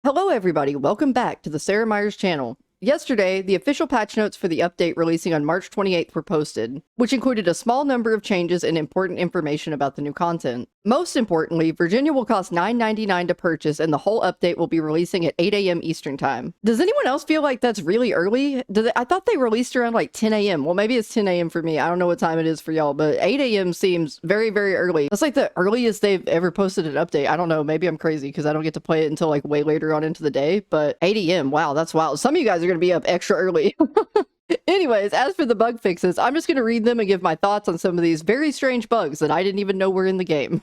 Hello everybody, welcome back to the Sarah Myers channel. Yesterday, the official patch notes for the update releasing on March 28th were posted, which included a small number of changes and important information about the new content. Most importantly, Virginia will cost $9.99 to purchase and the whole update will be releasing at 8 a.m. Eastern Time. Does anyone else feel like that's really early? I thought they released around like 10 a.m. Well, maybe it's 10 a.m. for me. I don't know what time it is for y'all, but 8 a.m. seems very, very early. That's like the earliest they've ever posted an update. I don't know, maybe I'm crazy because I don't get to play it until like way later on into the day, but 8 a.m. Wow, that's wild. Some of you guys are going to be up extra early. Anyways, as for the bug fixes, I'm just going to read them and give my thoughts on some of these very strange bugs that I didn't even know were in the game.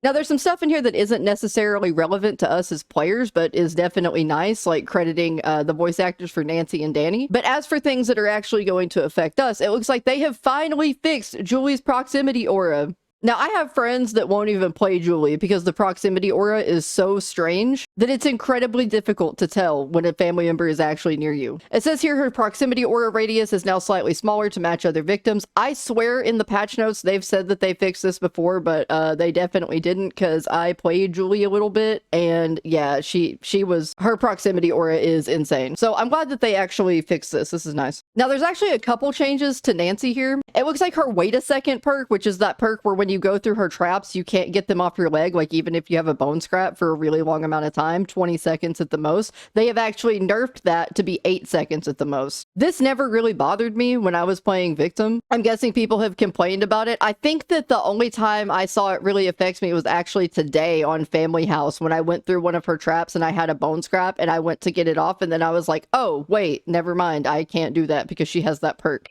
Now, there's some stuff in here that isn't necessarily relevant to us as players, but is definitely nice, like crediting the voice actors for Nancy and Danny. But as for things that are actually going to affect us, it looks like they have finally fixed Julie's proximity aura. Now, I have friends that won't even play Julie because the proximity aura is so strange that it's incredibly difficult to tell when a family member is actually near you. It says here her proximity aura radius is now slightly smaller to match other victims. I swear in the patch notes they've said that they fixed this before, but they definitely didn't because I played Julie a little bit and yeah, her proximity aura is insane. So I'm glad that they actually fixed this. This is nice. Now, there's actually a couple changes to Nancy here. It looks like her wait a second perk, which is that perk where when you go through her traps, you can't get them off your leg, like even if you have a bone scrap for a really long amount of time, 20 seconds at the most. They have actually nerfed that to be 8 seconds at the most. This never really bothered me when I was playing Victim. I'm guessing people have complained about it. I think that the only time I saw it really affects me was actually today on Family House when I went through one of her traps and I had a bone scrap and I went to get it off and then I was like, oh, wait, never mind. I can't do that because she has that perk.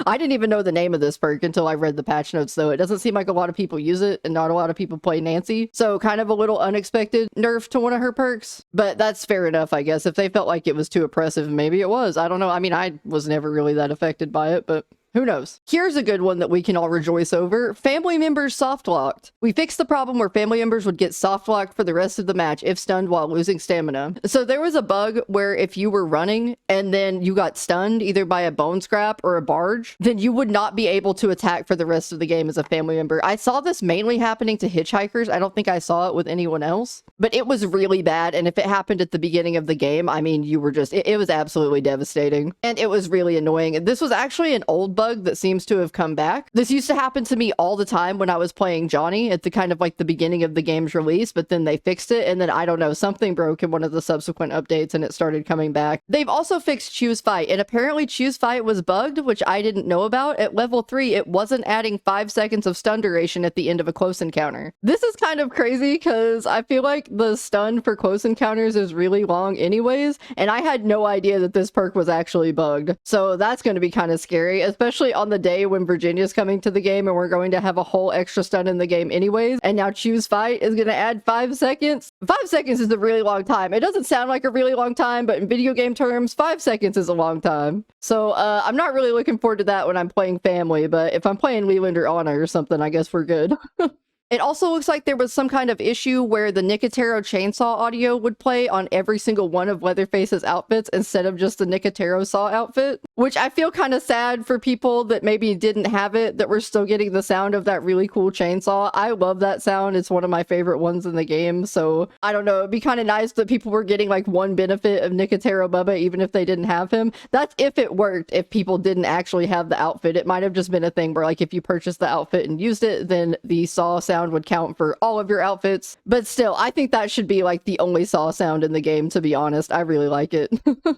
I didn't even know the name of this perk until I read the patch notes, though. It doesn't seem like a lot of people use it and not a lot of people play Nancy, so kind of a little unexpected nerf to one of her perks, but that's fair enough, I guess. If they felt like it was too oppressive, maybe it was. I don't know. I mean, I was never really that affected by it, but who knows? Here's a good one that we can all rejoice over. Family members soft locked. We fixed the problem where family members would get soft locked for the rest of the match if stunned while losing stamina. So there was a bug where if you were running and then you got stunned either by a bone scrap or a barge, then you would not be able to attack for the rest of the game as a family member. I saw this mainly happening to hitchhikers. I don't think I saw it with anyone else, but it was really bad. And if it happened at the beginning of the game, I mean, you were just, it was absolutely devastating and it was really annoying. This was actually an old bug that seems to have come back. This used to happen to me all the time when I was playing Johnny at the kind of like the beginning of the game's release, but then they fixed it and then I don't know, something broke in one of the subsequent updates and it started coming back. They've also fixed Choose Fight, and apparently Choose Fight was bugged, which I didn't know about. At level 3, it wasn't adding 5 seconds of stun duration at the end of a close encounter. This is kind of crazy because I feel like the stun for close encounters is really long anyways, and I had no idea that this perk was actually bugged. So that's going to be kind of scary, especially on the day when Virginia's coming to the game and we're going to have a whole extra stun in the game anyways, and now Choose Fight is going to add 5 seconds. 5 seconds is a really long time. It doesn't sound like a really long time, but in video game terms, 5 seconds is a long time. So I'm not really looking forward to that when I'm playing Family, but if I'm playing Leland or Anna or something, I guess we're good. It also looks like there was some kind of issue where the Nicotero chainsaw audio would play on every single one of Leatherface's outfits instead of just the Nicotero saw outfit, which I feel kind of sad for people that maybe didn't have it, that were still getting the sound of that really cool chainsaw. I love that sound. It's one of my favorite ones in the game, so I don't know. It'd be kind of nice that people were getting like one benefit of Nicotero Bubba even if they didn't have him. That's if it worked. If people didn't actually have the outfit, it might have just been a thing where like if you purchased the outfit and used it, then the saw sound would count for all of your outfits. But still, I think that should be like the only saw sound in the game, to be honest. I really like it.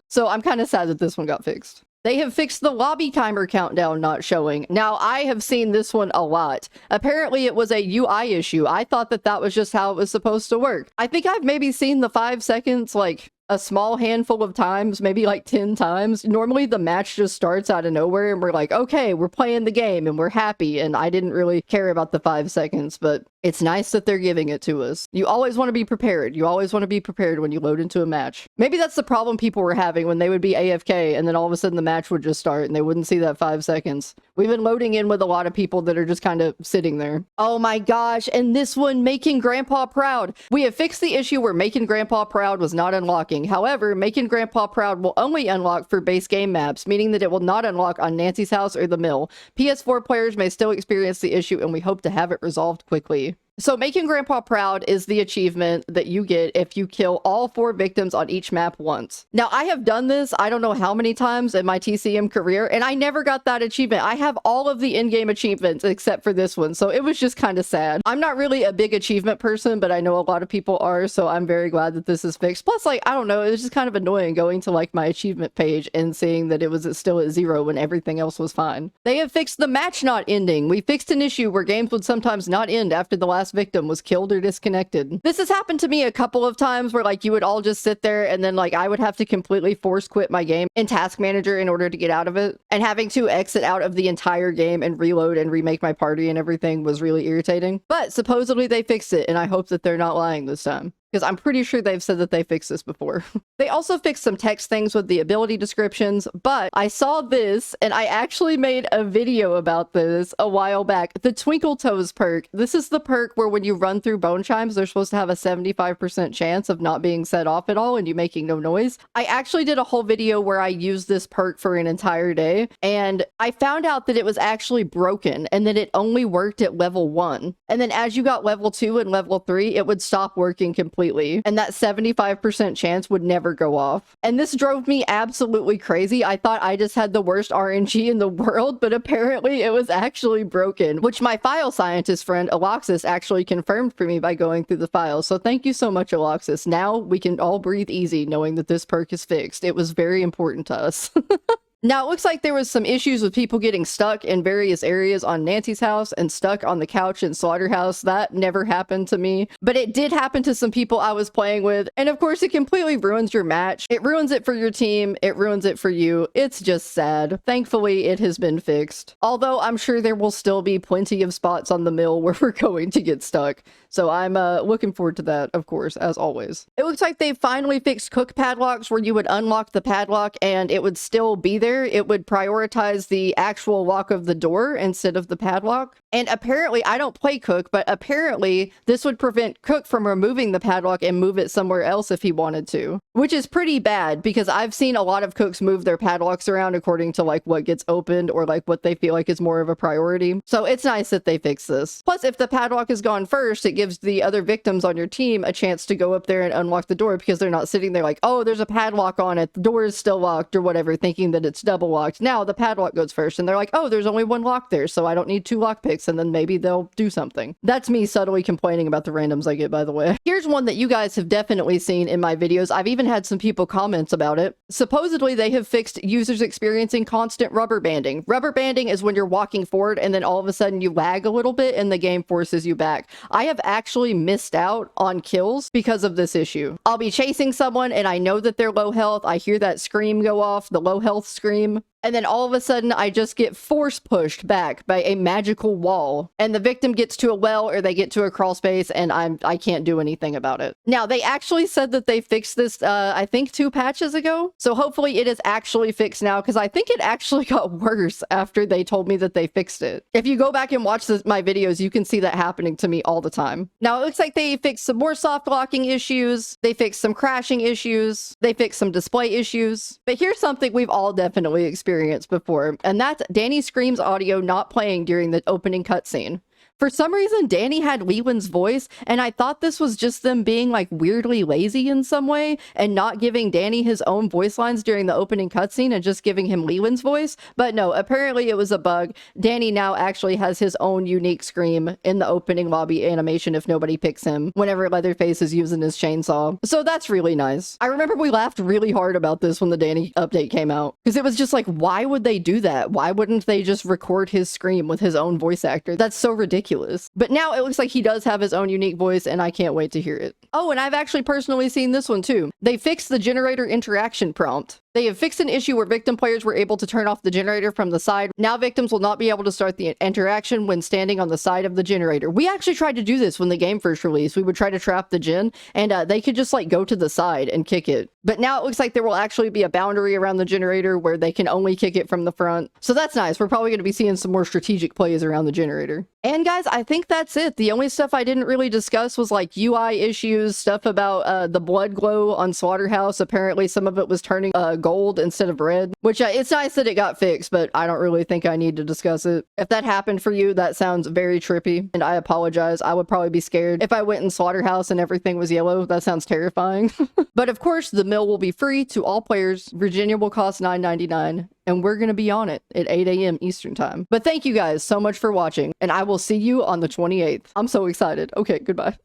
So I'm kind of sad that this one got fixed. They have fixed the lobby timer countdown not showing. Now, I have seen this one a lot. Apparently, it was a UI issue. I thought that that was just how it was supposed to work. I think I've maybe seen the 5 seconds like a small handful of times, maybe like 10 times. Normally the match just starts out of nowhere and we're like, okay, we're playing the game and we're happy, and I didn't really care about the 5 seconds, but it's nice that they're giving it to us. You always want to be prepared. You always want to be prepared when you load into a match. Maybe that's the problem people were having when they would be AFK and then all of a sudden the match would just start and they wouldn't see that 5 seconds. We've been loading in with a lot of people that are just kind of sitting there. Oh my gosh, and this one, Making Grandpa Proud. We have fixed the issue where Making Grandpa Proud was not unlocking. However, Making Grandpa Proud will only unlock for base game maps, meaning that it will not unlock on Nancy's house or the mill. PS4 players may still experience the issue and we hope to have it resolved quickly. So making Grandpa proud is the achievement that you get if you kill all 4 victims on each map once. Now, I have done this, I don't know how many times in my TCM career, and I never got that achievement. I have all of the in-game achievements except for this one, so it was just kind of sad. I'm not really a big achievement person, but I know a lot of people are, so I'm very glad that this is fixed. Plus, like, I don't know, it was just kind of annoying going to, like, my achievement page and seeing that it was still at 0 when everything else was fine. They have fixed the match not ending. We fixed an issue where games would sometimes not end after the last victim was killed or disconnected. This has happened to me a couple of times where like you would all just sit there and then like I would have to completely force quit my game in Task Manager in order to get out of it, and having to exit out of the entire game and reload and remake my party and everything was really irritating. But supposedly they fixed it, and I hope that they're not lying this time, because I'm pretty sure they've said that they fixed this before. They also fixed some text things with the ability descriptions, but I saw this and I actually made a video about this a while back. The Twinkle Toes perk. This is the perk where when you run through bone chimes, they're supposed to have a 75% chance of not being set off at all and you making no noise. I actually did a whole video where I used this perk for an entire day, and I found out that it was actually broken and that it only worked at level 1. And then as you got level 2 and level 3, it would stop working completely. And that 75% chance would never go off. And this drove me absolutely crazy. I thought I just had the worst RNG in the world, but apparently it was actually broken, which my file scientist friend Aloxis actually confirmed for me by going through the files. So thank you so much, Aloxis. Now we can all breathe easy knowing that this perk is fixed. It was very important to us. Now, it looks like there was some issues with people getting stuck in various areas on Nancy's house and stuck on the couch in Slaughterhouse. That never happened to me, but it did happen to some people I was playing with. And of course, it completely ruins your match. It ruins it for your team. It ruins it for you. It's just sad. Thankfully, it has been fixed. Although I'm sure there will still be plenty of spots on the mill where we're going to get stuck. So I'm looking forward to that, of course, as always. It looks like they finally fixed cook padlocks where you would unlock the padlock and it would still be there. It would prioritize the actual lock of the door instead of the padlock. And apparently, I don't play Cook, but apparently this would prevent Cook from removing the padlock and move it somewhere else if he wanted to, which is pretty bad because I've seen a lot of cooks move their padlocks around according to like what gets opened or like what they feel like is more of a priority. So it's nice that they fix this. Plus, if the padlock is gone first, it gives the other victims on your team a chance to go up there and unlock the door because they're not sitting there like, oh, there's a padlock on it, the door is still locked or whatever, thinking that it's double locked. Now the padlock goes first and they're like, oh, there's only one lock there, so I don't need 2 lockpicks, and then maybe they'll do something. That's me subtly complaining about the randoms I get, by the way. Here's one that you guys have definitely seen in my videos. I've even had some people comment about it. Supposedly they have fixed users experiencing constant rubber banding. Rubber banding is when you're walking forward and then all of a sudden you lag a little bit and the game forces you back. I have actually missed out on kills because of this issue. I'll be chasing someone and I know that they're low health. I hear that scream go off, the low health scream. And then all of a sudden, I just get force pushed back by a magical wall. And the victim gets to a well or they get to a crawl space and I can't do anything about it. Now, they actually said that they fixed this, I think 2 patches ago. So hopefully it is actually fixed now because I think it actually got worse after they told me that they fixed it. If you go back and watch my videos, you can see that happening to me all the time. Now, it looks like they fixed some more soft locking issues. They fixed some crashing issues. They fixed some display issues. But here's something we've all definitely experienced before, and that's Danny Scream's audio not playing during the opening cutscene. For some reason, Danny had Leland's voice, and I thought this was just them being like weirdly lazy in some way and not giving Danny his own voice lines during the opening cutscene and just giving him Leland's voice. But no, apparently it was a bug. Danny now actually has his own unique scream in the opening lobby animation if nobody picks him whenever Leatherface is using his chainsaw. So that's really nice. I remember we laughed really hard about this when the Danny update came out because it was just like, why would they do that? Why wouldn't they just record his scream with his own voice actor? That's so ridiculous. But now it looks like he does have his own unique voice and I can't wait to hear it. Oh, and I've actually personally seen this one too. They fixed the generator interaction prompt. They have fixed an issue where victim players were able to turn off the generator from the side. Now victims will not be able to start the interaction when standing on the side of the generator. We actually tried to do this when the game first released. We would try to trap the gen and they could just like go to the side and kick it. But now it looks like there will actually be a boundary around the generator where they can only kick it from the front. So that's nice. We're probably going to be seeing some more strategic plays around the generator. And guys, I think that's it. The only stuff I didn't really discuss was like UI issues, stuff about the blood glow on Slaughterhouse. Apparently some of it was turning gold instead of red, which it's nice that it got fixed, but I don't really think I need to discuss it. If that happened for you, that sounds very trippy, and I apologize. I would probably be scared if I went in Slaughterhouse and everything was yellow. That sounds terrifying. But of course, the mill will be free to all players. Virginia will cost $9.99, and we're going to be on it at 8 a.m. Eastern time. But thank you guys so much for watching, and I will see you on the 28th. I'm so excited. Okay, goodbye.